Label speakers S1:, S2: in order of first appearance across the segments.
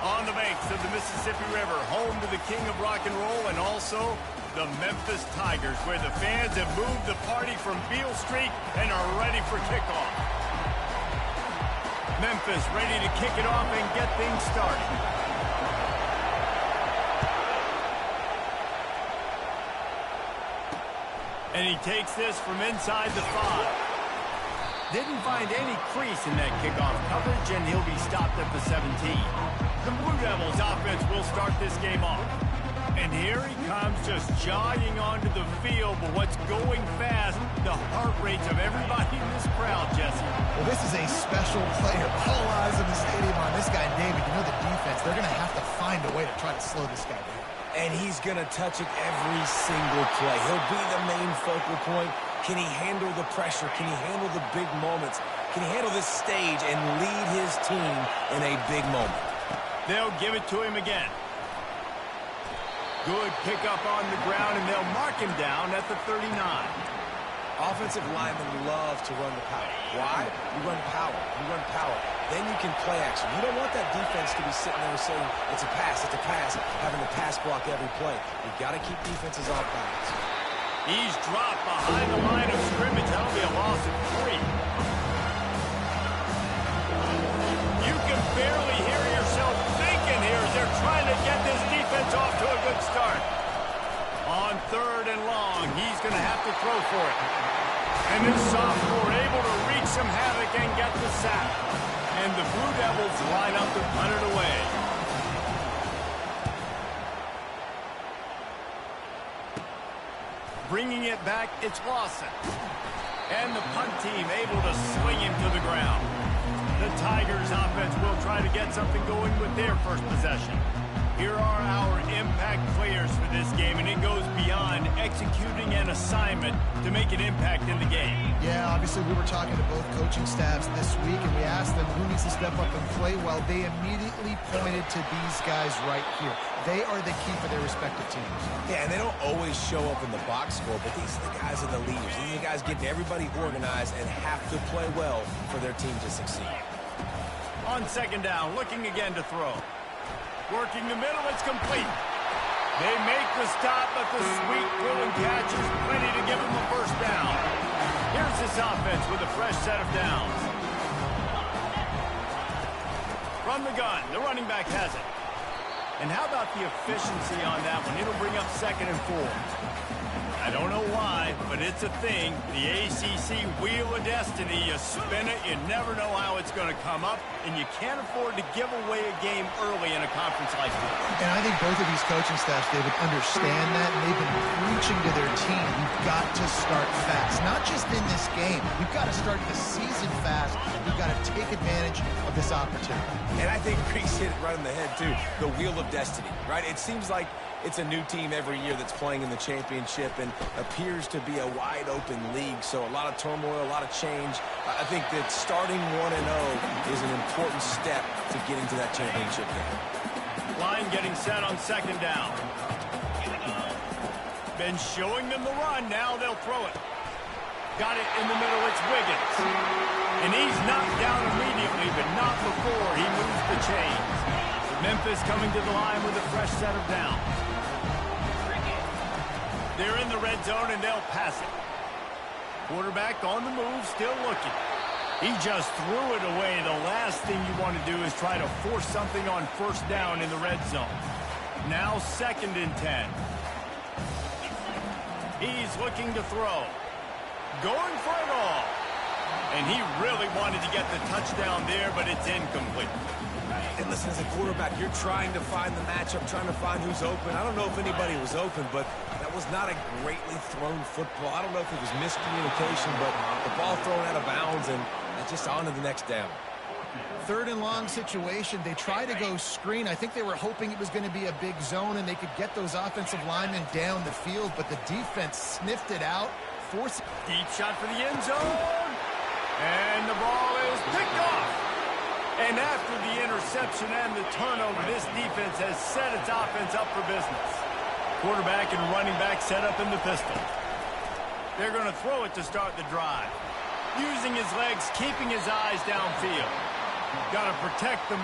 S1: On the banks of the Mississippi River, home to the king of rock and roll and also the Memphis Tigers, where the fans have moved the party from Beale Street and are ready for kickoff. Memphis ready to kick it off and get things started. And he takes this from inside the 5. Didn't find any crease in that kickoff coverage, and he'll be stopped at the 17. The Blue Devils offense will start this game off. And here he comes, just jogging onto the field, but what's going fast, the heart rates of everybody in this crowd, Jesse.
S2: Well, this is a special player. All eyes in the stadium on this guy, David. You know the defense, they're going to have to find a way to try to slow this guy down.
S3: And he's going to touch it every single play. He'll be the main focal point. Can he handle the pressure? Can he handle the big moments? Can he handle this stage and lead his team in a big moment?
S1: They'll give it to him again. Good pickup on the ground, and they'll mark him down at the 39.
S3: Offensive linemen love to run the power. Why? You run power. You run power. Then you can play action. You don't want that defense to be sitting there saying, it's a pass, having to pass block every play. You've got to keep defenses off balance.
S1: He's dropped behind the line of scrimmage. That'll be a loss of 3. You can barely hear yourself thinking here as they're trying to get this defense off to a good start. On 3rd and long, he's going to have to throw for it. And this sophomore able to wreak some havoc and get the sack. And the Blue Devils line up to punt it away. Bringing it back, it's Lawson. And the punt team able to swing him to the ground. The Tigers offense will try to get something going with their first possession. Here are our impact players for this game, and it goes beyond executing an assignment to make an impact in the game.
S2: Yeah, obviously we were talking to both coaching staffs this week, and we asked them who needs to step up and play well. They immediately pointed to these guys right here. They are the key for their respective teams.
S3: Yeah, and they don't always show up in the box score, but these are the guys that are the leaders. These are the guys getting everybody organized and have to play well for their team to succeed.
S1: On 2nd down, looking again to throw. Working the middle, it's complete. They make the stop, but the sweet throw and catch is plenty to give them a first down. Here's this offense with a fresh set of downs. From the gun, the running back has it. And how about the efficiency on that one? It'll bring up 2nd and 4. I don't know why, but it's a thing. The ACC Wheel of Destiny, you spin it, you never know how it's going to come up, and you can't afford to give away a game early in a conference like this.
S2: And I think both of these coaching staffs, David, understand that, and they've been preaching to their team, you've got to start fast. Not just in this game. You've got to start the season fast. You've got to take advantage of this opportunity.
S3: And I think Reese hit it right on the head, too. The Wheel of Destiny, right? It seems like it's a new team every year that's playing in the championship and appears to be a wide-open league, so a lot of turmoil, a lot of change. I think that starting 1-0 is an important step to getting to that championship game.
S1: Line getting set on 2nd down. Been showing them the run, now they'll throw it. Got it in the middle, it's Wiggins. And he's knocked down immediately, but not before he moves the chains. Memphis coming to the line with a fresh set of downs. They're in the red zone, and they'll pass it. Quarterback on the move, still looking. He just threw it away. The last thing you want to do is try to force something on 1st down in the red zone. Now 2nd and 10. He's looking to throw. Going for it all. And he really wanted to get the touchdown there, but it's incomplete.
S3: And listen, as a quarterback, you're trying to find the matchup, trying to find who's open. I don't know if anybody was open, but that was not a greatly thrown football. I don't know if it was miscommunication, but the ball thrown out of bounds and just on to the next down.
S2: 3rd and long situation. They try to go screen. I think they were hoping it was going to be a big zone and they could get those offensive linemen down the field, but the defense sniffed it out.
S1: Deep shot for the end zone. And the ball is picked off. And after the interception and the turnover, this defense has set its offense up for business. Quarterback and running back set up in the pistol. They're going to throw it to start the drive. Using his legs, keeping his eyes downfield. Got to protect them.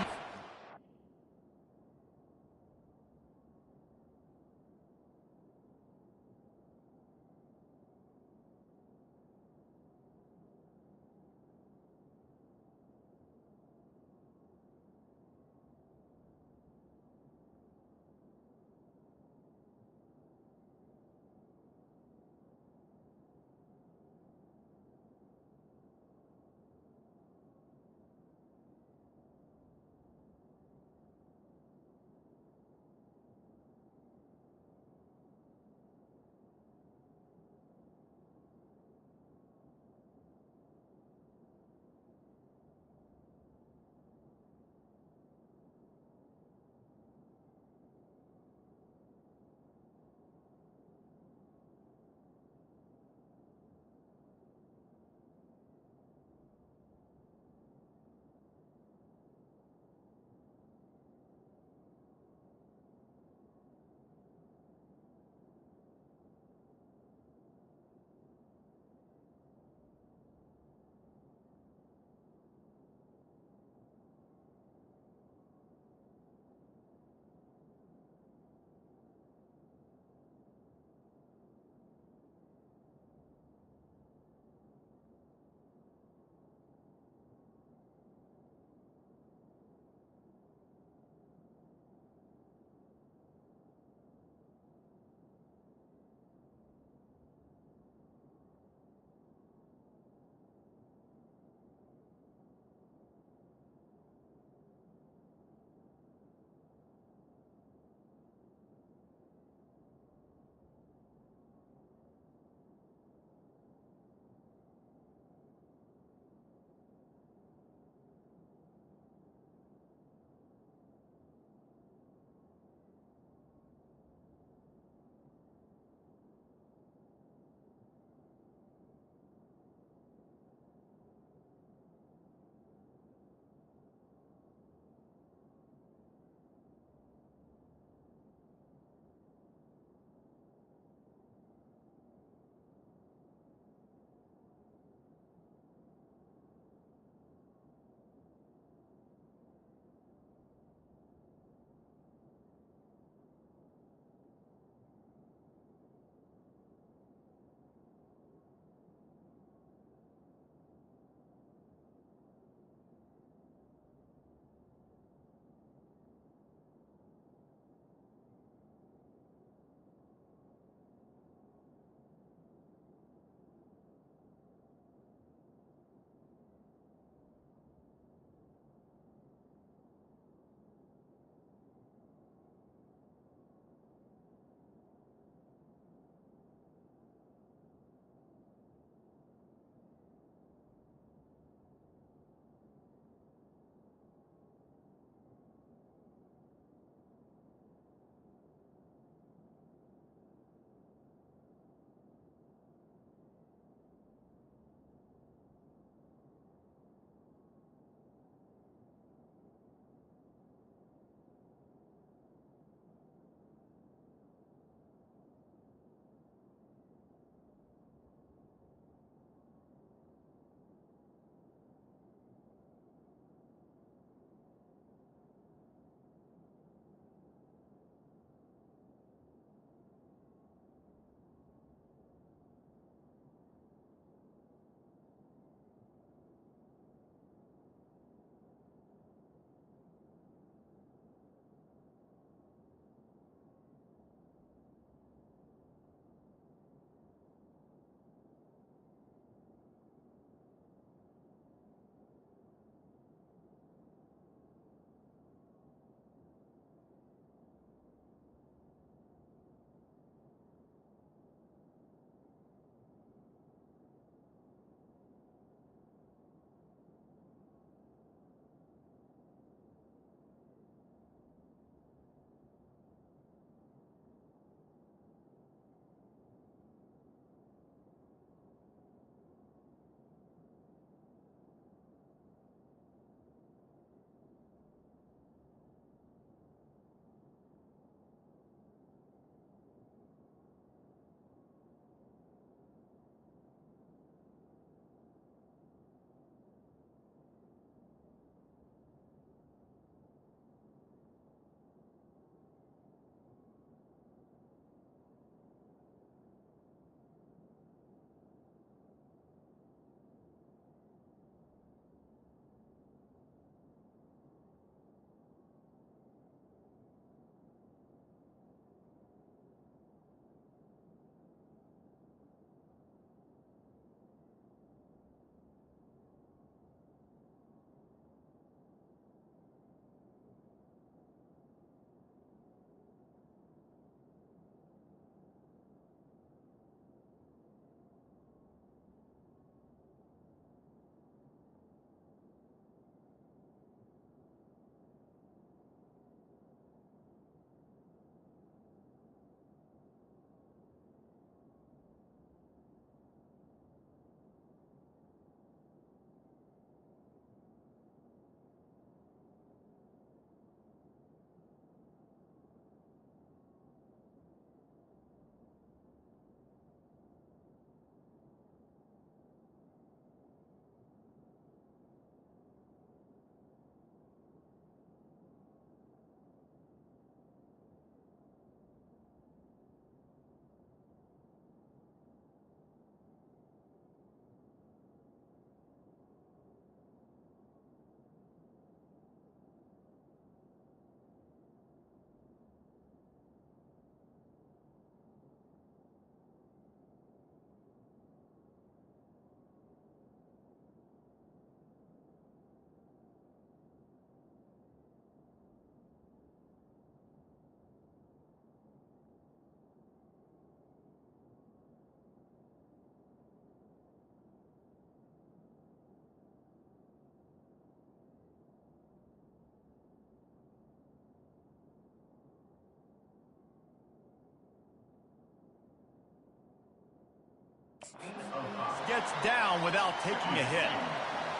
S1: Gets down without taking a hit.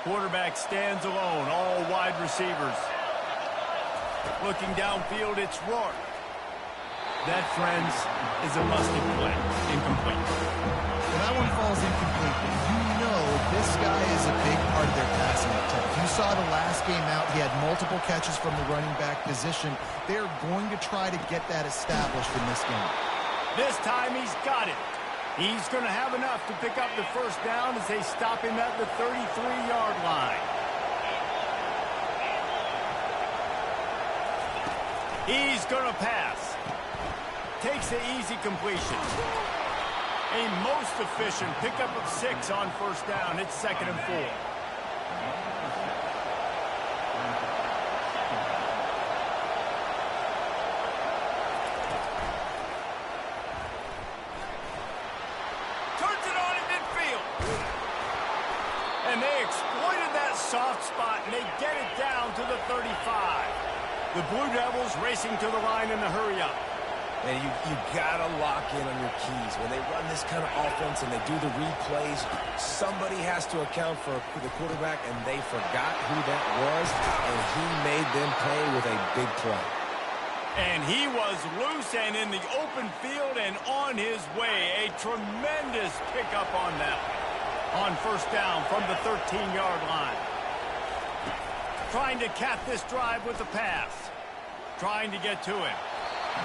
S1: Quarterback stands alone, all wide receivers. Looking downfield, it's Rourke. That, friends, is a busted play. Incomplete.
S2: Well, that one falls incomplete. You know this guy is a big part of their passing attack. You saw the last game out, he had multiple catches from the running back position. They're going to try to get that established in this game.
S1: This time he's got it. He's going to have enough to pick up the first down as they stop him at the 33-yard line. He's going to pass. Takes the easy completion. A most efficient pickup of 6 on first down. It's 2nd and 4. And they exploited that soft spot, and they get it down to the 35. The Blue Devils racing to the line in a hurry-up.
S3: And you got to lock in on your keys. When they run this kind of offense and they do the read plays, somebody has to account for the quarterback, and they forgot who that was, and he made them pay with a big play.
S1: And he was loose and in the open field and on his way. A tremendous pickup on that one. On first down from the 13-yard line. Trying to cap this drive with the pass. Trying to get to him.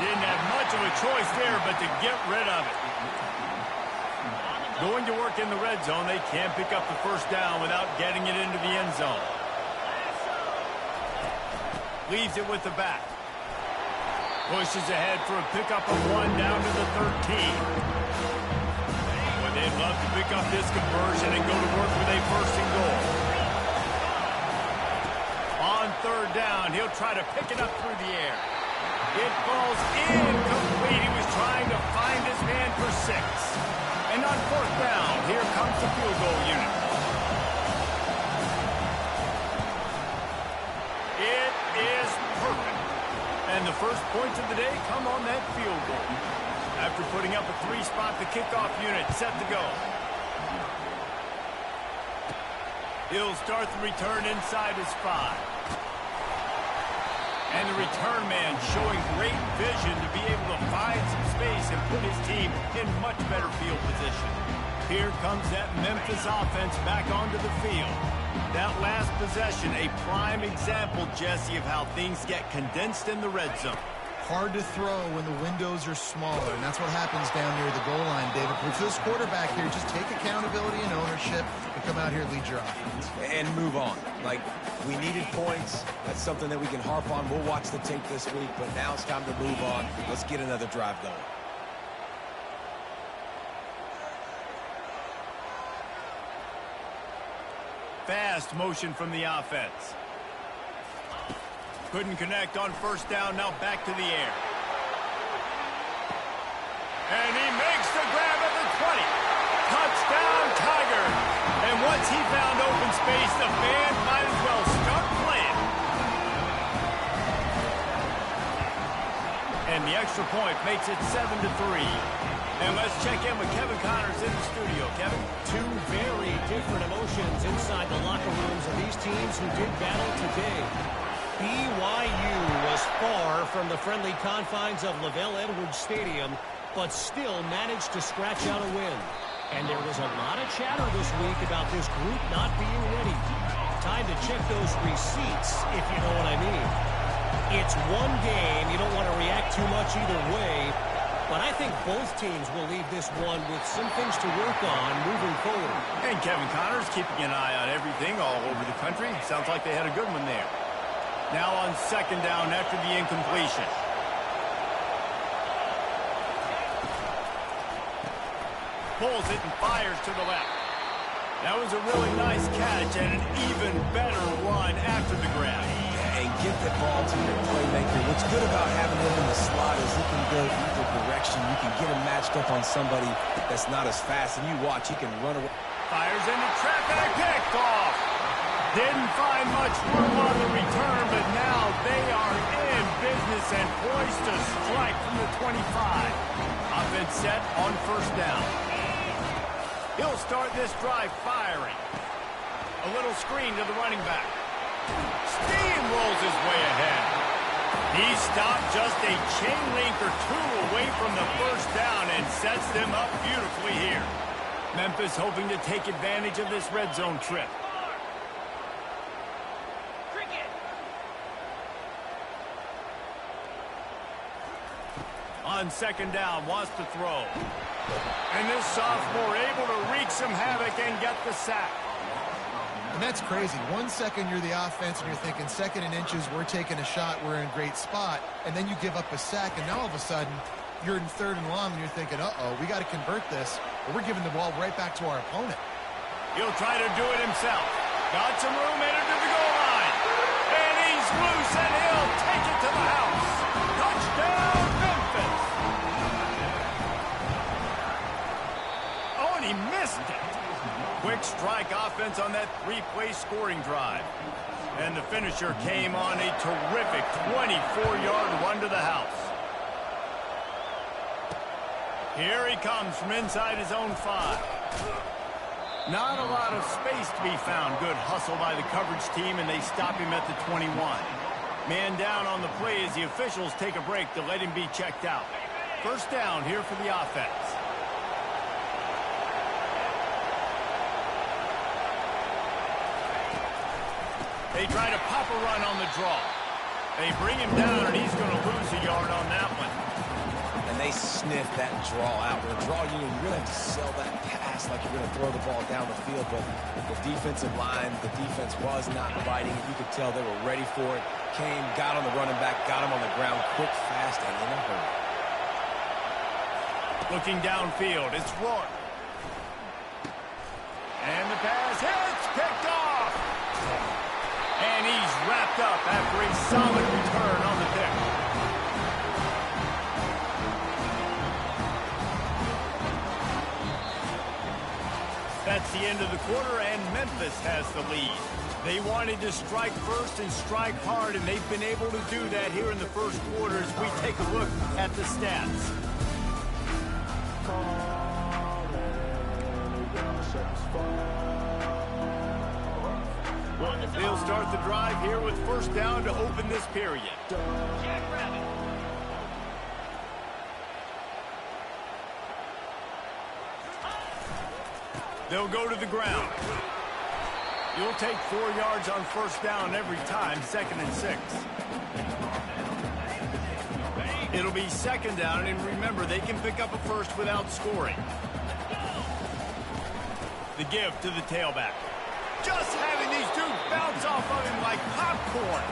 S1: Didn't have much of a choice there but to get rid of it. Going to work in the red zone. They can't pick up the first down without getting it into the end zone. Leaves it with the back. Pushes ahead for a pickup of 1 down to the 13. They'd love to pick up this conversion and go to work with a 1st and goal. On 3rd down, he'll try to pick it up through the air. It falls incomplete. He was trying to find his man for 6. And on 4th down, here comes the field goal unit. It is perfect. And the first points of the day come on that field goal. After putting up a 3-spot, the kickoff unit set to go. He'll start the return inside his 5. And the return man showing great vision to be able to find some space and put his team in much better field position. Here comes that Memphis offense back onto the field. That last possession, a prime example, Jesse, of how things get condensed in the red zone.
S2: Hard to throw when the windows are smaller, and that's what happens down near the goal line, David. But for this quarterback here, just take accountability and ownership and come out here and lead your offense.
S3: And move on. Like, we needed points. That's something that we can harp on. We'll watch the tape this week, but now it's time to move on. Let's get another drive going.
S1: Fast motion from the offense. Couldn't connect on first down, now back to the air. And he makes the grab at the 20. Touchdown, Tiger. And once he found open space, the fans might as well start playing. And the extra point makes it 7-3. And let's check in with Kevin Connors in the studio. Kevin?
S4: 2 very different emotions inside the locker rooms of these teams who did battle today. BYU was far from the friendly confines of LaVell Edwards Stadium, but still managed to scratch out a win. And there was a lot of chatter this week about this group not being ready. Time to check those receipts, if you know what I mean. It's one game. You don't want to react too much either way. But I think both teams will leave this one with some things to work on moving forward.
S1: And Kevin Connors keeping an eye on everything all over the country. Sounds like they had a good one there. Now on 2nd down after the incompletion. Pulls it and fires to the left. That was a really nice catch and an even better run after the grab.
S3: And get the ball to your playmaker. What's good about having him in the slot is he can go either direction. You can get him matched up on somebody that's not as fast, and you watch, he can run away.
S1: Fires into traffic, picked off. Didn't find much room on the return, but now they are in business and poised to strike from the 25. Offense set on first down. He'll start this drive firing. A little screen to the running back. Steamrolls his way ahead. He stopped just a chain link or two away from the first down and sets them up beautifully here. Memphis hoping to take advantage of this red zone trip. On second down, wants to throw. And this sophomore able to wreak some havoc and get the sack.
S2: And that's crazy. 1 second you're the offense and you're thinking 2nd and inches, we're taking a shot, we're in a great spot, and then you give up a sack, and now all of a sudden you're in 3rd and long and you're thinking, uh-oh, we got to convert this, or we're giving the ball right back to our opponent.
S1: He'll try to do it himself. Got some room, entered to the goal line. And he's loose, and he'll take it to the house. Touchdown, Memphis. Oh, and he missed it. Quick strike offense on that 3-play scoring drive. And the finisher came on a terrific 24-yard run to the house. Here he comes from inside his own 5. Not a lot of space to be found. Good hustle by the coverage team, and they stop him at the 21. Man down on the play as the officials take a break to let him be checked out. First down here for the offense. They try to pop a run on the draw. They bring him down, and he's going to lose a yard on that one.
S3: And they sniff that draw out. With a draw unit, you really have to sell that pass like you're going to throw the ball down the field. But the defensive line, the defense was not biting it. You could tell they were ready for it. Came, got on the running back, got him on the ground quick, fast, and in a hurry.
S1: Looking downfield, it's Rourke. And the pass hits, picked off. And he's wrapped up after a solid return on the pick. That's the end of the quarter, and Memphis has the lead. They wanted to strike first and strike hard, and they've been able to do that here in the first quarter as we take a look at the stats. They'll start the drive here with first down to open this period. They'll go to the ground. You'll take 4 yards on first down every time, 2nd and 6. It'll be 2nd down, and remember, they can pick up a first without scoring. The give to the tailback. Just having these dudes bounce off of him like popcorn.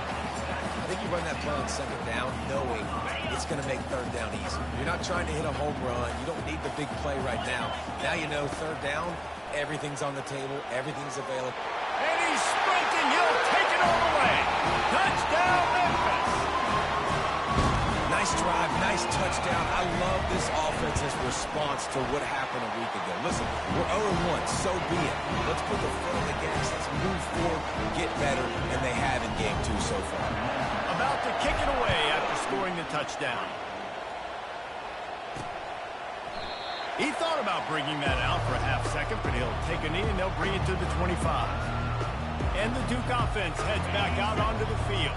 S3: I think you run that play on 2nd down knowing it's going to make 3rd down easy. You're not trying to hit a home run. You don't need the big play right now. Now you know 3rd down, everything's on the table, everything's available.
S1: And he's sprinting. He'll take it all the way. Touchdown, Memphis.
S3: Nice drive, nice touchdown. I love this offense's response to what happened a week ago. Listen, we're 0-1, so be it. Let's put the foot on the gas. Let's move forward, get better, and they have in game 2 so far.
S1: About to kick it away after scoring the touchdown. He thought about bringing that out for a half second, but he'll take a knee and they'll bring it to the 25. And the Duke offense heads back out onto the field.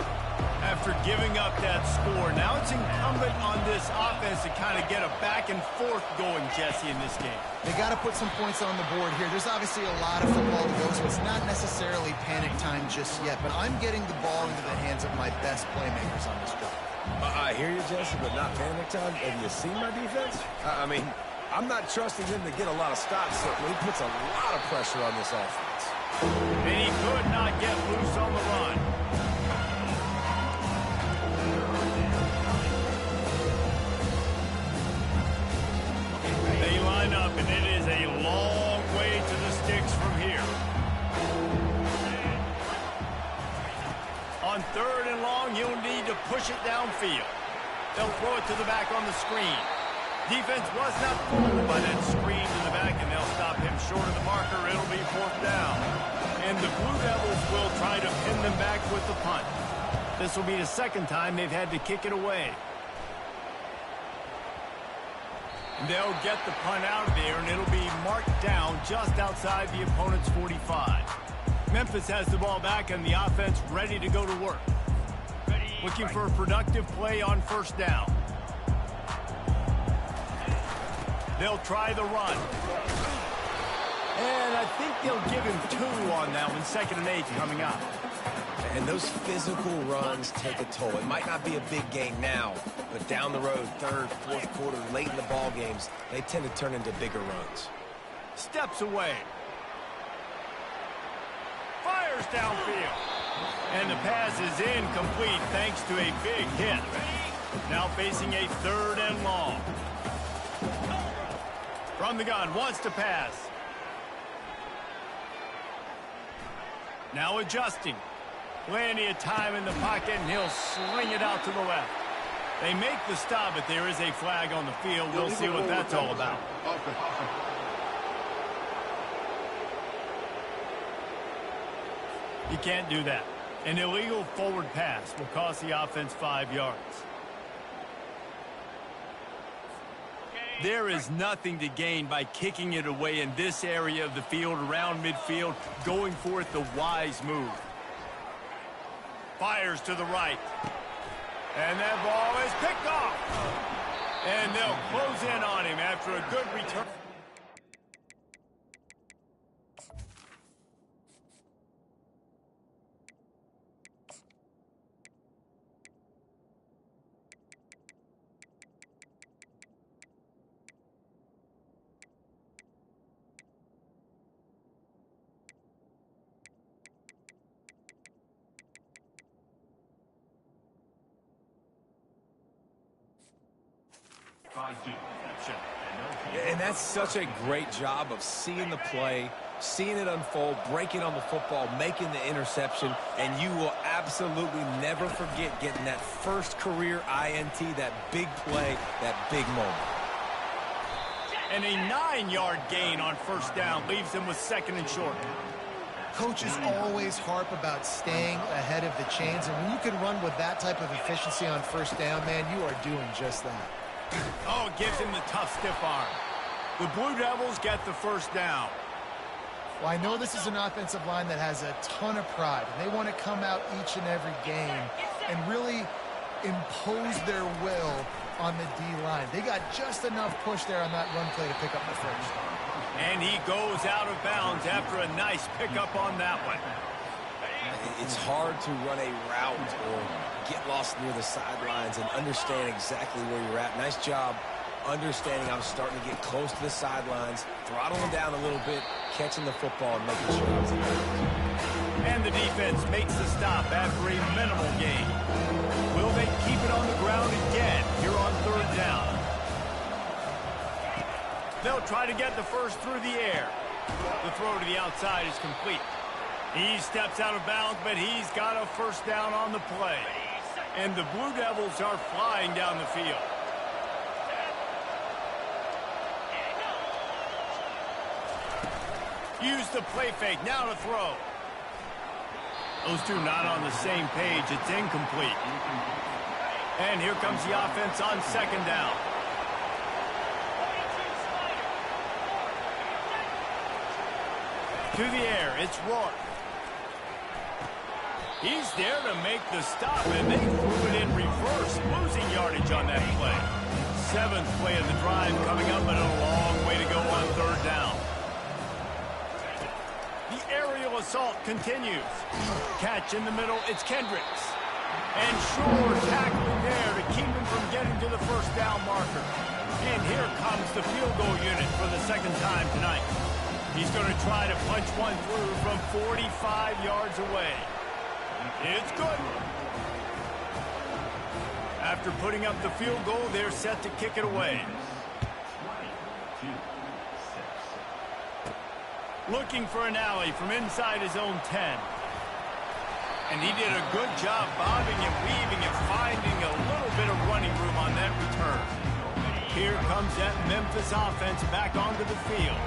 S1: After giving up that score, now it's incumbent on this offense to kind of get a back and forth going, Jesse, in this game.
S2: They got to put some points on the board here. There's obviously a lot of football to go, so it's not necessarily panic time just yet, but I'm getting the ball into the hands of my best playmakers on this drive.
S3: I hear you, Jesse, but not panic time. Have you seen my defense? I mean, I'm not trusting him to get a lot of stops, so he puts a lot of pressure on this offense.
S1: And he could not get loose on the run. They line up, and it is a long way to the sticks from here. On 3rd and long, he'll need to push it downfield. They'll throw it to the back on the screen. Defense was not fooled by that screen to the back, and they'll stop him short of the marker. It'll be 4th down. And the Blue Devils will try to pin them back with the punt. This will be the 2nd time they've had to kick it away. They'll get the punt out of there, and it'll be Mark start down just outside the opponent's 45. Memphis has the ball back and the offense ready to go to work. Looking for a productive play on first down. They'll try the run. And I think they'll give him 2 on that one. 2nd and 8 coming up.
S3: And those physical runs take a toll. It might not be a big gain now, but down the road, 3rd, 4th quarter, late in the ball games, they tend to turn into bigger runs.
S1: Steps away. Fires downfield. And the pass is incomplete thanks to a big hit. Now facing a 3rd and long. From the gun, wants to pass. Now adjusting. Plenty of time in the pocket, and he'll sling it out to the left. They make the stop, but there is a flag on the field. We'll see what that's all about. You can't do that. An illegal forward pass will cost the offense 5 yards. There is nothing to gain by kicking it away in this area of the field, around midfield, going for it the wise move. Fires to the right. And that ball is picked off. And they'll close in on him after a good return.
S3: And that's such a great job of seeing the play, seeing it unfold, breaking on the football, making the interception, and you will absolutely never forget getting that first career INT, that big play, that big moment.
S1: And a 9-yard gain on first down leaves them with 2nd and short.
S2: Coaches always harp about staying ahead of the chains, and when you can run with that type of efficiency on first down, man, you are doing just that.
S1: Oh, it gives him the tough stiff arm. The Blue Devils get the first down.
S2: Well, I know this is an offensive line that has a ton of pride, and they want to come out each and every game and really impose their will on the D-line. They got just enough push there on that run play to pick up the first.
S1: And he goes out of bounds after a nice pickup on that one.
S3: It's hard to run a route or get lost near the sidelines and understand exactly where you're at. Nice job understanding I'm starting to get close to the sidelines, throttling down a little bit, catching the football and making sure it's in there.
S1: And the defense makes the stop after a minimal gain. Will they keep it on the ground again here on 3rd down? They'll try to get the first through the air. The throw to the outside is complete. He steps out of bounds, but he's got a first down on the play. And the Blue Devils are flying down the field. Use the play fake, now to throw. Those two not on the same page, it's incomplete. And here comes the offense on 2nd down. To the air, it's Rourke. He's there to make the stop, and they threw it in reverse, losing yardage on that play. 7th play of the drive coming up, but a long way to go on 3rd down. The aerial assault continues. Catch in the middle, it's Kendricks. And Shore tackling there to keep him from getting to the first down marker. And here comes the field goal unit for the 2nd time tonight. He's going to try to punch one through from 45 yards away. It's good. After putting up the field goal, they're set to kick it away. Looking for an alley from inside his own 10. And he did a good job bobbing and weaving and finding a little bit of running room on that return. Here comes that Memphis offense back onto the field.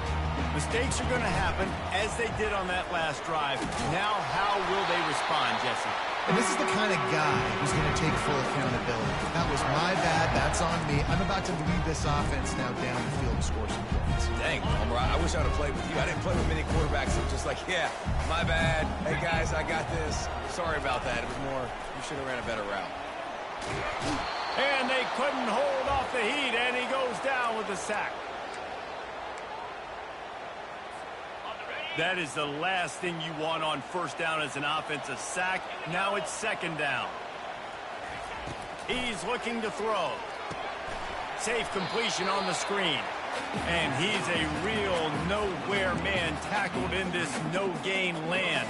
S1: Mistakes are going to happen, as they did on that last drive. Now, how will they respond, Jesse?
S2: And this is the kind of guy who's going to take full accountability. That was my bad. That's on me. I'm about to lead this offense now down the field to score some points. offense.
S3: Dang, Homer, I wish I would have played with you. I didn't play with many quarterbacks. I'm just like, yeah, my bad. Hey, guys, I got this. Sorry about that. It was more, you should have ran a better route.
S1: And they couldn't hold off the heat, and he goes down with a sack. That is the last thing you want on first down as an offensive sack. Now it's second down. He's looking to throw. Safe completion on the screen. And he's a real nowhere man tackled in this no-gain land.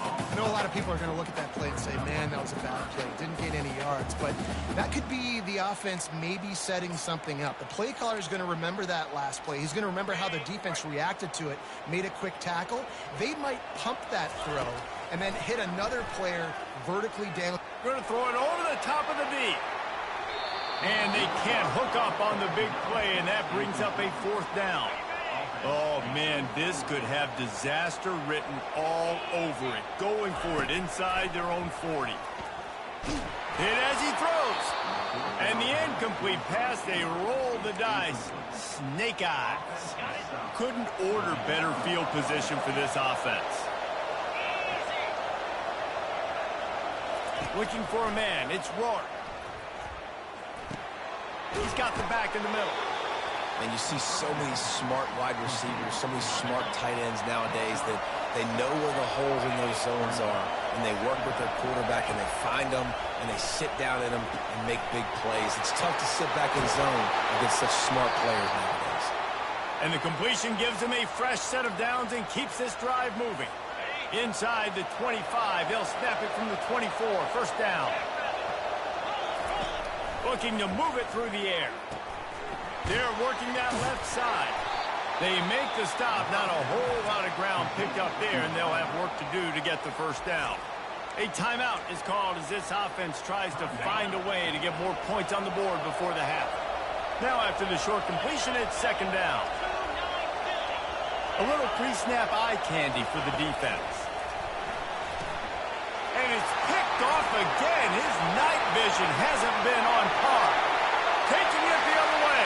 S2: I know a lot of people are going to look at that play and say, man, that was a bad play. Didn't gain any yards. But that could be the offense maybe setting something up. The play caller is going to remember that last play. He's going to remember how the defense reacted to it, made a quick tackle. They might pump that throw and then hit another player vertically down.
S1: Going to throw it over the top of the D. And they can't hook up on the big play, and that brings up a fourth down. Oh, man, this could have disaster written all over it. Going for it inside their own 40. Hit as he throws. And the incomplete pass, they roll the dice. Snake eyes. Couldn't order better field position for this offense. Looking for a man. It's Rourke. He's got the back in the middle.
S3: And you see so many smart wide receivers, so many smart tight ends nowadays that they know where the holes in those zones are, and they work with their quarterback, and they find them, and they sit down in them and make big plays. It's tough to sit back in zone against such smart players nowadays.
S1: And the completion gives them a fresh set of downs and keeps this drive moving. Inside the 25, they'll snap it from the 24, first down. Looking to move it through the air. They're working that left side. They make the stop. Not a whole lot of ground picked up there, and they'll have work to do to get the first down. A timeout is called as this offense tries to find a way to get more points on the board before the half. Now after the short completion, it's second down. A little pre-snap eye candy for the defense. And it's picked off again. His night vision hasn't been on par. Taking it the other way.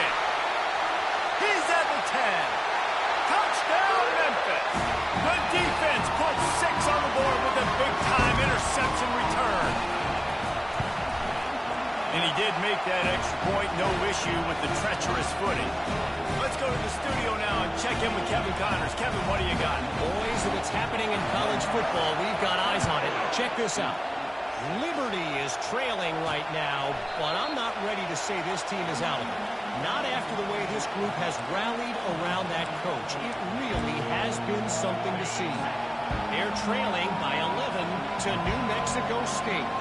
S1: He's at the 10. Touchdown, Memphis. The defense puts 6 on the board with a big-time interception return. And he did make that extra point. No issue with the treacherous footing. Let's go to the studio now and check in with Kevin Connors. Kevin, what do you got?
S4: Boys, if it's happening in college football, we've got eyes on it. Check this out. Liberty is trailing right now, but I'm not ready to say this team is out of it. Not after the way this group has rallied around that coach. It really has been something to see. They're trailing by 11 to New Mexico State.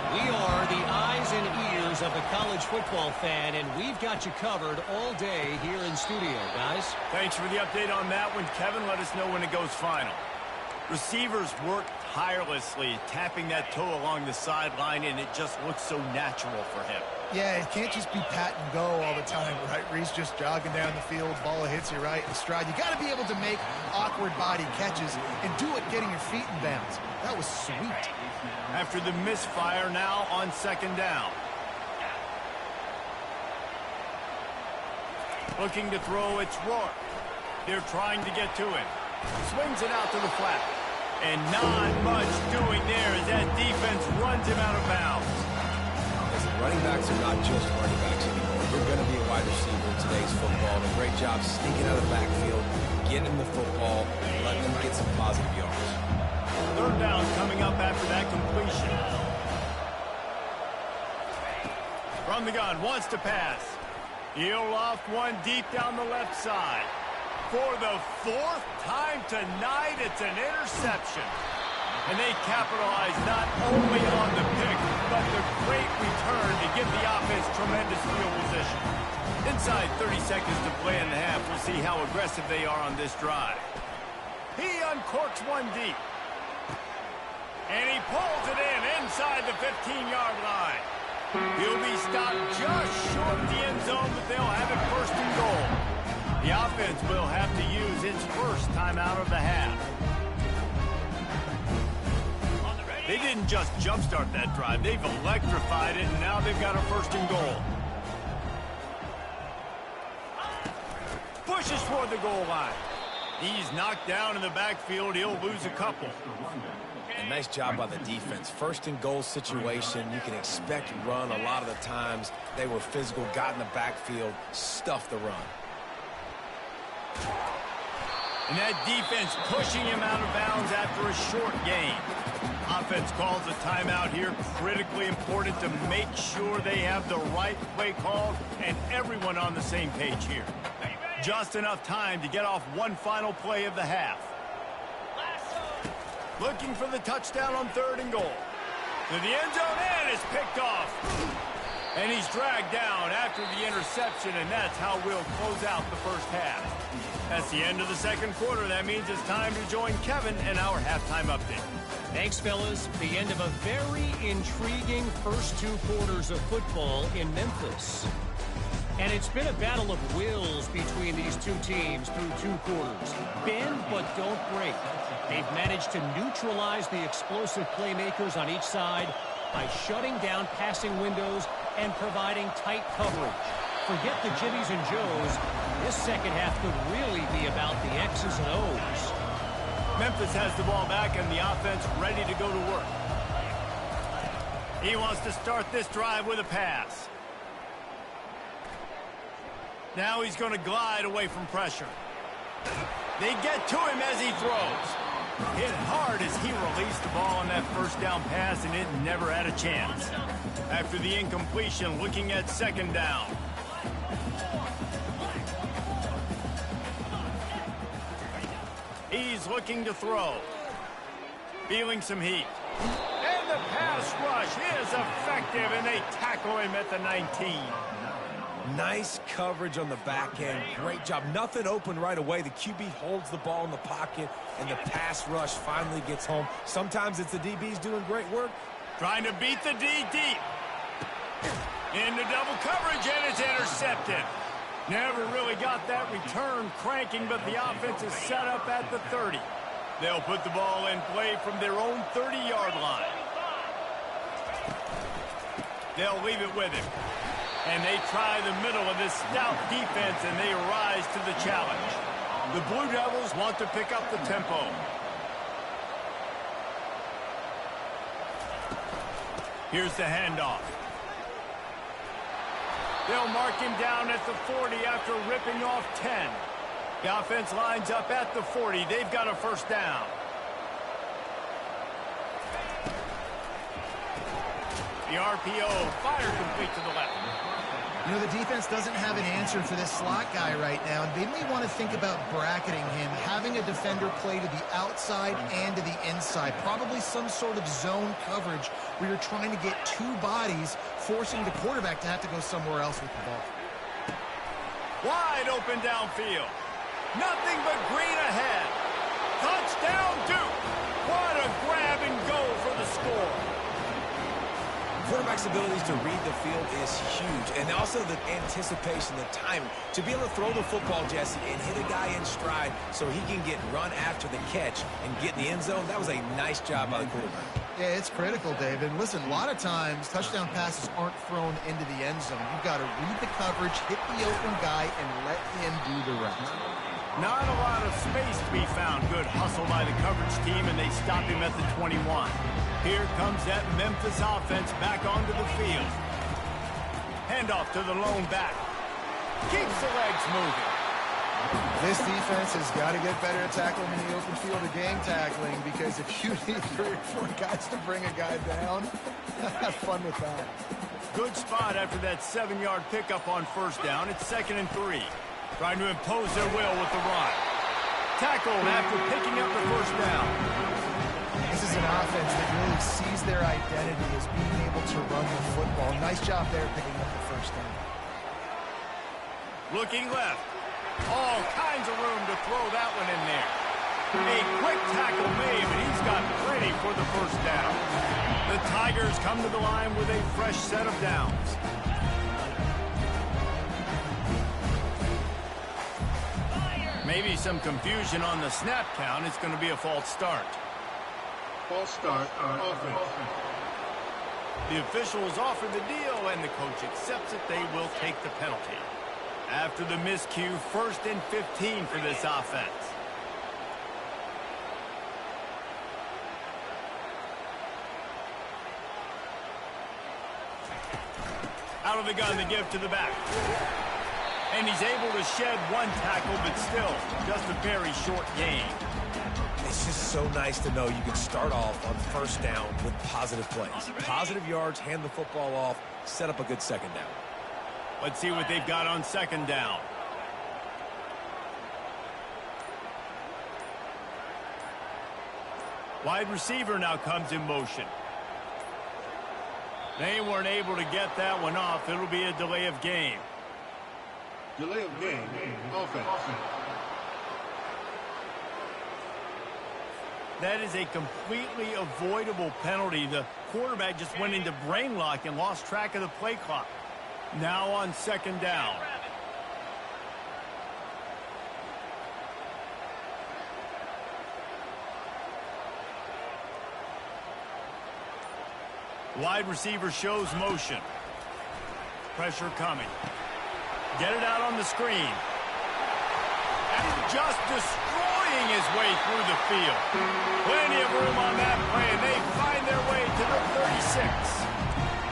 S4: We are the eyes and ears of the college football fan, and we've got you covered all day here in studio, guys.
S1: Thanks for the update on that one, Kevin. Let us know when it goes final. Receivers work tirelessly, tapping that toe along the sideline, and it just looks so natural for him.
S2: Yeah, it can't just be pat and go all the time, right? Reese just jogging down the field, ball hits you right in stride. You got to be able to make awkward body catches and do it getting your feet in bounds. That was sweet.
S1: After the misfire, now on second down. Looking to throw, it's Rourke. They're trying to get to it. Swings it out to the flat. And not much doing there as that defense runs him out of bounds.
S3: Listen, running backs are not just running backs anymore. You're going to be a wide receiver in today's football. And a great job sneaking out of the backfield, getting him the football, and letting them get some positive yards.
S1: Third down coming up after that completion. From the gun, wants to pass. He'll loft one deep down the left side. For the fourth time tonight, it's an interception. And they capitalize not only on the pick, but the great return to give the offense tremendous field position. Inside 30 seconds to play in the half, we'll see how aggressive they are on this drive. He uncorks one deep. And he pulls it in inside the 15-yard line. He'll be stopped just short of the end zone, but they'll have it first and goal. The offense will have to use its first timeout of the half. They didn't just jumpstart that drive. They've electrified it, and now they've got a first and goal. Pushes toward the goal line. He's knocked down in the backfield. He'll lose a couple.
S3: A nice job by the defense. First and goal situation, you can expect run a lot of the times. They were physical, got in the backfield, stuffed the run.
S1: And that defense pushing him out of bounds after a short gain. Offense calls a timeout here. Critically important to make sure they have the right play called and everyone on the same page here. Just enough time to get off one final play of the half. Looking for the touchdown on 3rd and goal. To the end zone, and it's picked off. And he's dragged down after the interception, and that's how we'll close out the first half. That's the end of the second quarter. That means it's time to join Kevin in our halftime update.
S4: Thanks, fellas. The end of a very intriguing first 2 quarters of football in Memphis. And it's been a battle of wills between these two teams through 2 quarters. Bend but don't break. They've managed to neutralize the explosive playmakers on each side by shutting down passing windows and providing tight coverage. Forget the Jimmies and Joes. This second half could really be about the X's and O's.
S1: Memphis has the ball back and the offense ready to go to work. He wants to start this drive with a pass. Now he's going to glide away from pressure. They get to him as he throws. Hit hard as he released the ball on that first down pass, and it never had a chance. After the incompletion, looking at 2nd down. He's looking to throw. Feeling some heat. And the pass rush is effective, and they tackle him at the 19.
S3: Nice coverage on the back end. Great job. Nothing open right away. The QB holds the ball in the pocket, and the pass rush finally gets home. Sometimes it's the DBs doing great work.
S1: Trying to beat the D deep. Into double coverage, and it's intercepted. Never really got that return cranking, but the offense is set up at the 30. They'll put the ball in play from their own 30-yard line. They'll leave it with him. And they try the middle of this stout defense, and they rise to the challenge. The Blue Devils want to pick up the tempo. Here's the handoff. They'll mark him down at the 40 after ripping off 10. The offense lines up at the 40. They've got a first down. The RPO fire complete to the left.
S2: You know, the defense doesn't have an answer for this slot guy right now, and they may want to think about bracketing him, having a defender play to the outside and to the inside. Probably some sort of zone coverage where you're trying to get 2 bodies, forcing the quarterback to have to go somewhere else with the ball.
S1: Wide open downfield. Nothing but green ahead. Touchdown, Duke. What a grab and go for the score.
S3: Quarterback's abilities to read the field is huge, and also the anticipation, the timing. To be able to throw the football, Jesse, and hit a guy in stride so he can get run after the catch and get in the end zone, that was a nice job by the quarterback.
S2: Yeah, it's critical, David. Listen, a lot of times touchdown passes aren't thrown into the end zone. You've got to read the coverage, hit the open guy, and let him do the rest.
S1: Not a lot of space to be found. Good hustle by the coverage team, and they stop him at the 21. Here comes that Memphis offense back onto the field. Handoff to the lone back. Keeps the legs moving.
S2: This defense has got to get better at tackling in the open field or gang tackling, because if you need 3 or 4 guys to bring a guy down, have fun with that.
S1: Good spot after that 7-yard pickup on first down. It's 2nd and 3. Trying to impose their will with the run. Tackled after picking up the first down.
S2: This is an offense that really sees their identity as being able to run the football. Nice job there picking up the first down.
S1: Looking left. All kinds of room to throw that one in there. A quick tackle made, but he's got plenty for the first down. The Tigers come to the line with a fresh set of downs. Maybe some confusion on the snap count. It's going to be a false start.
S5: False start on offense.
S1: The officials offer the deal, and the coach accepts it. They will take the penalty. After the miscue, 1st and 15 for this offense. Out of the gun, the give to the back. And he's able to shed one tackle, but still just a very short gain.
S3: It's just so nice to know you can start off on 1st down with positive plays. Positive yards, hand the football off, set up a good 2nd down.
S1: Let's see what they've got on 2nd down. Wide receiver now comes in motion. They weren't able to get that one off. It'll be a delay of game.
S5: Delay of game. Offense.
S1: That is a completely avoidable penalty. The quarterback just went into brain lock and lost track of the play clock. Now on 2nd down. Wide receiver shows motion. Pressure coming. Get it out on the screen. And just destroying his way through the field. Plenty of room on that play, and they find their way to the 36.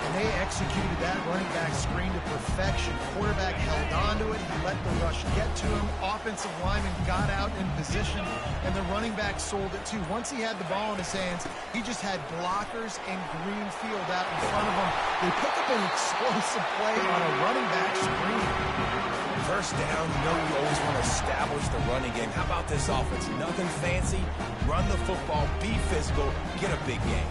S2: And they executed that running back screen to perfection. Quarterback held on to it. He let the rush get to him. Offensive lineman got out in position, and the running back sold it too. Once he had the ball in his hands, he just had blockers and green field out in front of him. They picked up an explosive play on a running back screen.
S3: 1st down, you know you always want to establish the running game. How about this offense? Nothing fancy. Run the football, be physical, get a big game.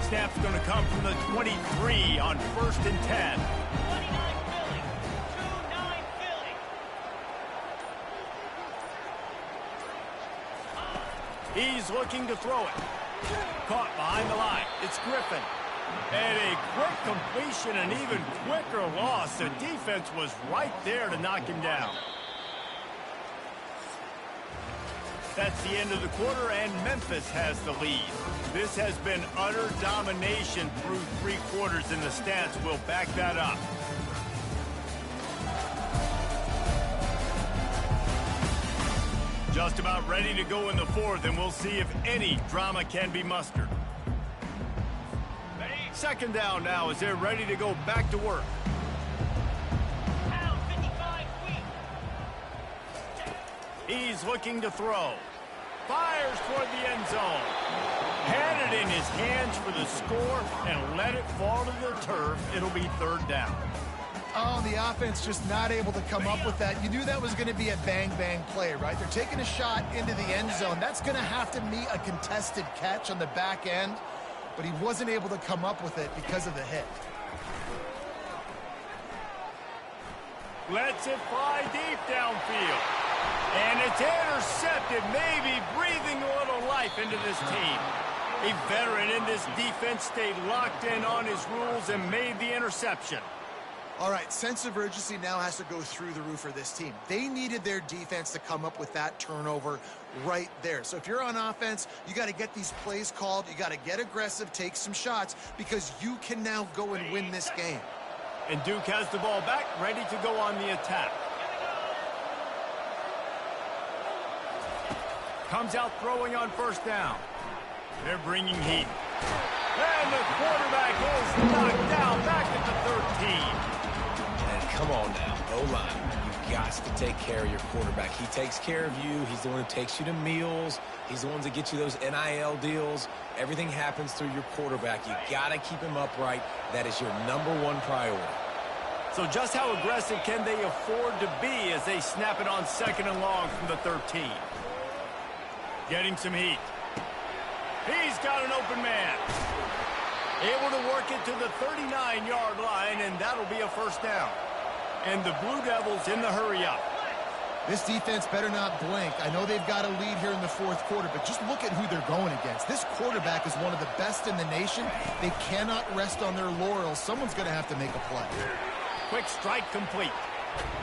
S1: Snap's going to come from the 23 on 1st and 10.
S4: 29 Philly. 2-9 Philly.
S1: He's looking to throw it. Caught behind the line. It's Griffin. And a quick completion, an even quicker loss. The defense was right there to knock him down. That's the end of the quarter, and Memphis has the lead. This has been utter domination through 3 quarters, and the stats will back that up. Just about ready to go in the 4th, and we'll see if any drama can be mustered. 2nd down now as they're ready to go back to work. He's looking to throw. Fires toward the end zone. Had it in his hands for the score and let it fall to the turf. It'll be 3rd down.
S2: Oh, the offense just not able to come up with that. You knew that was going to be a bang-bang play, right? They're taking a shot into the end zone. That's going to have to be a contested catch on the back end, but he wasn't able to come up with it because of the hit.
S1: Lets it fly deep downfield. And it's intercepted, maybe breathing a little life into this team. A veteran in this defense stayed locked in on his rules and made the interception.
S2: All right, sense of urgency now has to go through the roof for this team. They needed their defense to come up with that turnover right there. So if you're on offense, you got to get these plays called. You got to get aggressive, take some shots, because you can now go and win this game.
S1: And Duke has the ball back, ready to go on the attack. Comes out throwing on 1st down. They're bringing heat. And the quarterback is knocked down back at the 13.
S3: And come on now, O-line. You've got to take care of your quarterback. He takes care of you. He's the one who takes you to meals. He's the one that gets you those NIL deals. Everything happens through your quarterback. You got to keep him upright. That is your #1 priority.
S1: So just how aggressive can they afford to be as they snap it on 2nd and long from the 13? Getting some heat. He's got an open man. Able to work it to the 39-yard line, and that'll be a 1st down. And the Blue Devils in the hurry-up.
S2: This defense better not blink. I know they've got a lead here in the 4th quarter, but just look at who they're going against. This quarterback is one of the best in the nation. They cannot rest on their laurels. Someone's going to have to make a play.
S1: Quick strike complete.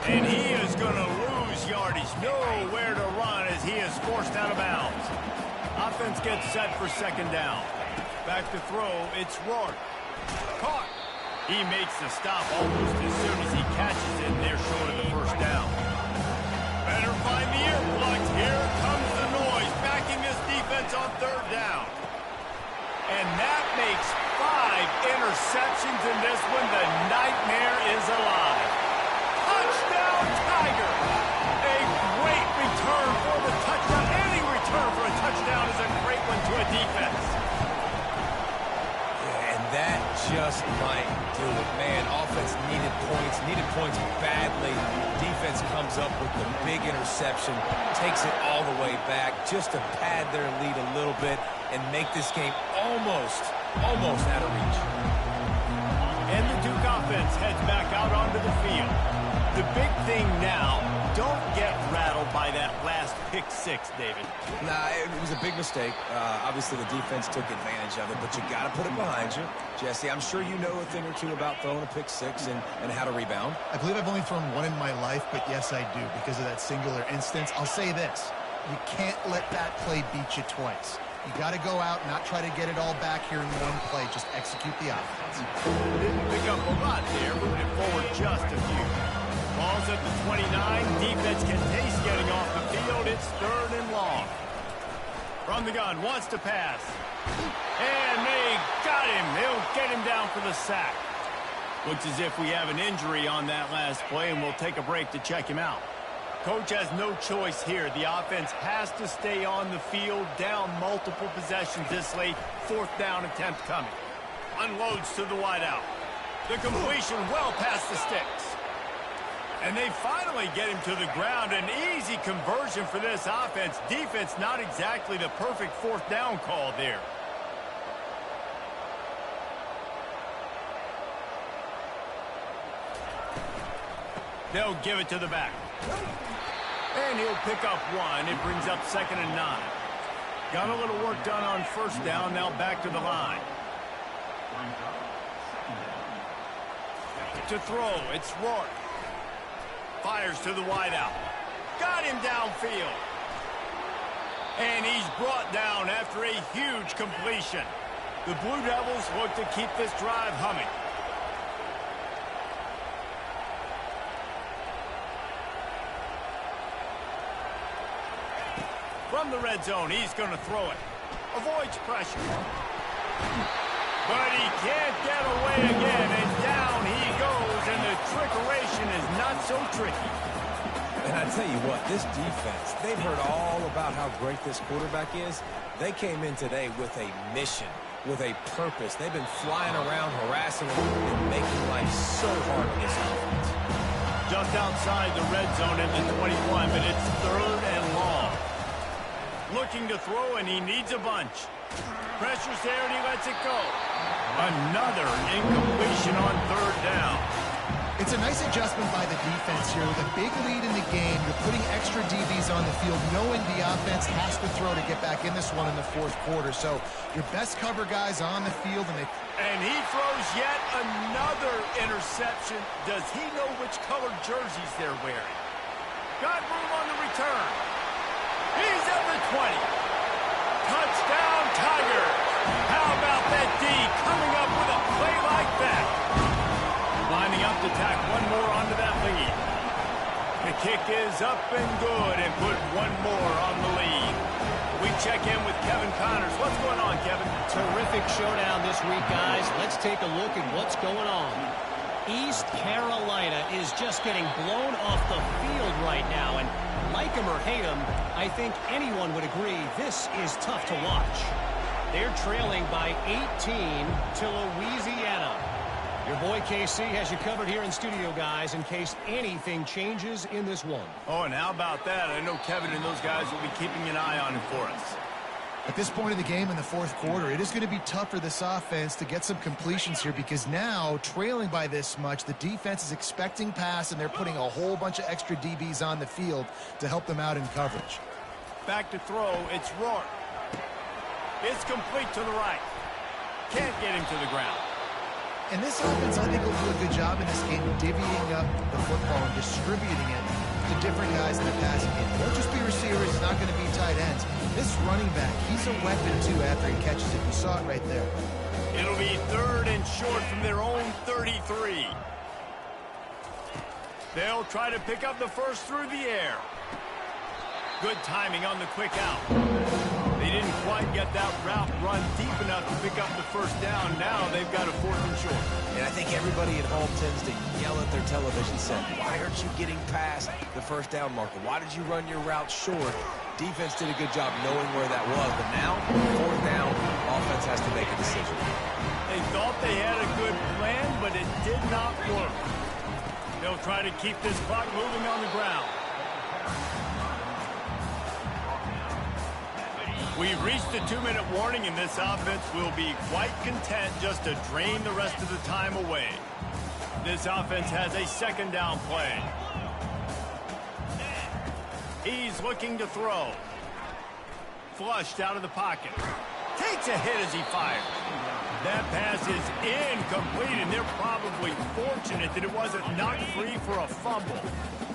S1: And he is going to lose yardage. Nowhere to run as he is forced out of bounds. Offense gets set for 2nd down. Back to throw, it's Rourke. Caught. He makes the stop almost as soon as he catches it, and they're short of the first down. Better find the earplugs. Here comes the noise, backing this defense on third down. And that makes 5 interceptions in this one. The nightmare is alive. Touchdown, Tiger! A great return for the touchdown. Any return for a touchdown is a great one to a defense.
S3: That just might do it. Man, offense needed points badly. Defense comes up with the big interception, takes it all the way back just to pad their lead a little bit and make this game almost out of reach.
S1: And the Duke offense heads back out onto the field. The big thing now, don't get rattled by that last pick six, David.
S3: Nah, it was a big mistake. Obviously, the defense took advantage of it, but you got to put it behind you. Jesse, I'm sure you know a thing or two about throwing a pick six and how to rebound.
S2: I believe I've only thrown one in my life, but yes, I do because of that singular instance. I'll say this. You can't let that play beat you twice. You got to go out and not try to get it all back here in one play. Just execute the offense.
S1: Didn't pick up a lot there, moving it forward just a few. Ball's at the 29. Defense can taste getting off the field. It's 3rd and long. From the gun, wants to pass. And they got him. They'll get him down for the sack. Looks as if we have an injury on that last play, and we'll take a break to check him out. Coach has no choice here. The offense has to stay on the field, down multiple possessions this late. 4th down attempt coming. Unloads to the wideout. The completion well past the sticks. And they finally get him to the ground. An easy conversion for this offense. Defense not exactly the perfect 4th down call there. They'll give it to the back. And he'll pick up 1. It brings up 2nd and 9. Got a little work done on 1st down. Now back to the line. To throw, it's Rourke. Fires to the wideout. Got him downfield. And he's brought down after a huge completion. The Blue Devils look to keep this drive humming. From the red zone, he's going to throw it. Avoids pressure. But he can't get away again, and down he goes, and the trickeration is not so tricky.
S3: And I tell you what, this defense, they've heard all about how great this quarterback is. They came in today with a mission, with a purpose. They've been flying around, harassing him, and making life so hard on this offense.
S1: Just outside the red zone at the 21, but it's 3rd and long. Looking to throw, and he needs a bunch. Pressure's there, and he lets it go. Another incompletion on 3rd down.
S2: It's a nice adjustment by the defense here. With a big lead in the game, you're putting extra DBs on the field, knowing the offense has to throw to get back in this one in the 4th quarter. So your best cover guys on the field,
S1: and he throws yet another interception. Does he know which colored jerseys they're wearing? Got room on the return. He's at the 20. Touchdown, Tigers. How about that D coming up with a play like that? Lining up to tack one more onto that lead. The kick is up and good and put one more on the lead. We check in with Kevin Connors. What's going on, Kevin?
S4: Terrific showdown this week, guys. Let's take a look at what's going on. East Carolina is just getting blown off the field right now, and like him or hate him, I think anyone would agree this is tough to watch. They're trailing by 18 to Louisiana. Your boy KC has you covered here in studio, guys, in case anything changes in this one.
S1: Oh, and how about that? I know Kevin and those guys will be keeping an eye on it for us.
S2: at this point of the game in the 4th quarter, it is going to be tough for this offense to get some completions here because now, trailing by this much, the defense is expecting pass, and they're putting a whole bunch of extra DBs on the field to help them out in coverage.
S1: Back to throw, it's Rourke. It's complete to the right. Can't get him to the ground.
S2: And this offense, I think, will do a good job in this game divvying up the football and distributing it to different guys in the passing game. They won't just be receivers. It's not going to be tight ends. This running back, he's a weapon, too, after he catches it. You saw it right there.
S1: It'll be 3rd and short from their own 33. They'll try to pick up the first through the air. Good timing on the quick out. They didn't quite get that route run deep enough to pick up the first down. Now they've got a 4th and short.
S3: And I think everybody at home tends to yell at their television set, why aren't you getting past the first down marker? Why did you run your route short? Defense did a good job knowing where that was, but now, 4th down, offense has to make a decision.
S1: They thought they had a good plan, but it did not work. They'll try to keep this clock moving on the ground. We've reached the 2-minute warning, and this offense will be quite content just to drain the rest of the time away. This offense has a 2nd down play. He's looking to throw. Flushed out of the pocket. Takes a hit as he fires. That pass is incomplete, and they're probably fortunate that it wasn't knocked free for a fumble.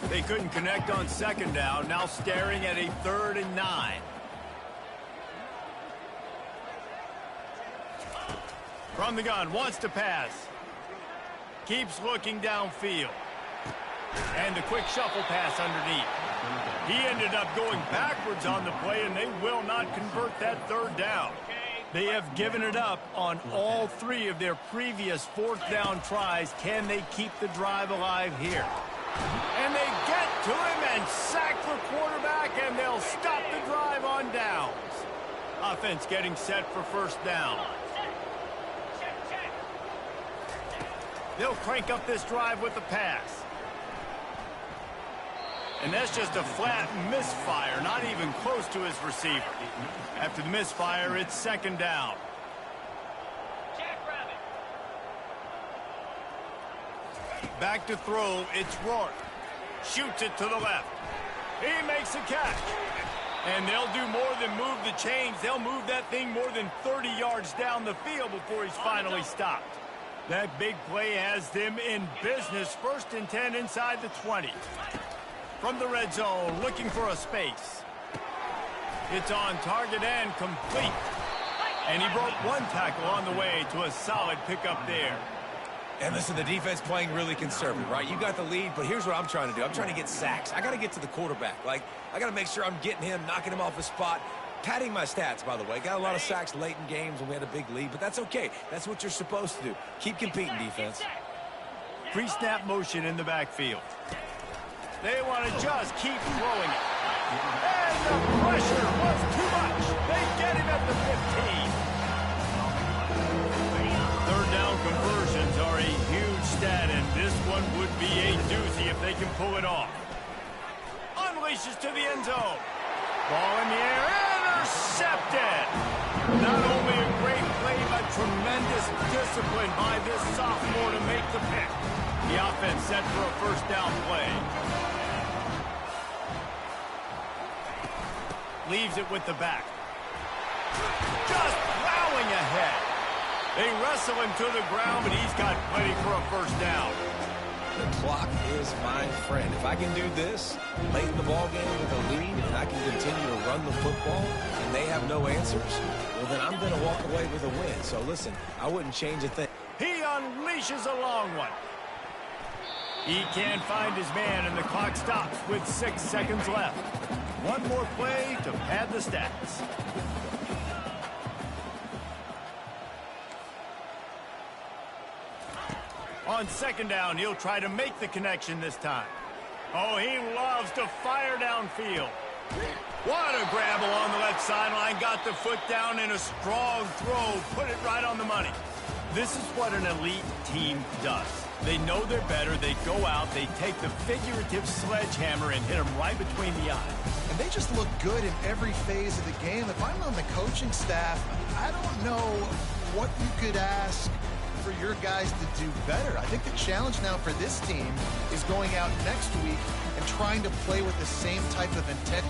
S1: They couldn't connect on 2nd down, now staring at a 3rd and 9. From the gun, wants to pass. Keeps looking downfield. And the quick shuffle pass underneath. He ended up going backwards on the play, and they will not convert that 3rd down. They have given it up on all 3 of their previous 4th down tries. Can they keep the drive alive here? And they get to him and sack the quarterback, and they'll stop the drive on downs. Offense getting set for 1st down. They'll crank up this drive with the pass. And that's just a flat misfire, not even close to his receiver. After the misfire, it's 2nd down. Back to throw, it's Rourke. Shoots it to the left. He makes a catch. And they'll do more than move the chains. They'll move that thing more than 30 yards down the field before he's finally stopped. That big play has them in business. 1st and 10 inside the 20. From the red zone, looking for a space. It's on target and complete. And he broke 1 tackle on the way to a solid pickup there.
S3: And listen, the defense playing really conservative, right? You got the lead, but here's what I'm trying to do. I'm trying to get sacks. I got to get to the quarterback. I got to make sure I'm getting him, knocking him off his spot. Padding my stats, by the way. Got a lot of sacks late in games when we had a big lead, but that's okay. That's what you're supposed to do. Keep competing, defense.
S1: Pre-snap motion in the backfield. They want to just keep throwing it. And the pressure was too much. They get him at the 15. 3rd down conversions are a huge stat, and this one would be a doozy if they can pull it off. Unleashes to the end zone. Ball in the air, intercepted. Not only a great play, but tremendous discipline by this sophomore to make the pick. The offense set for a 1st down play. Leaves it with the back. Just plowing ahead. They wrestle him to the ground, but he's got plenty for a 1st down.
S3: The clock is my friend. If I can do this late in the ball game with a lead, and I can continue to run the football, and they have no answers, well, then I'm going to walk away with a win. So, listen, I wouldn't change a thing.
S1: He unleashes a long one. He can't find his man, and the clock stops with 6 seconds left. One more play to pad the stats. On 2nd down, he'll try to make the connection this time. Oh, he loves to fire downfield. What a grab along the left sideline. Got the foot down in a strong throw. Put it right on the money. This is what an elite team does. They know they're better. They go out. They take the figurative sledgehammer and hit them right between the eyes.
S2: And they just look good in every phase of the game. If I'm on the coaching staff, I don't know what you could ask for your guys to do better. I think the challenge now for this team is going out next week and trying to play with the same type of intent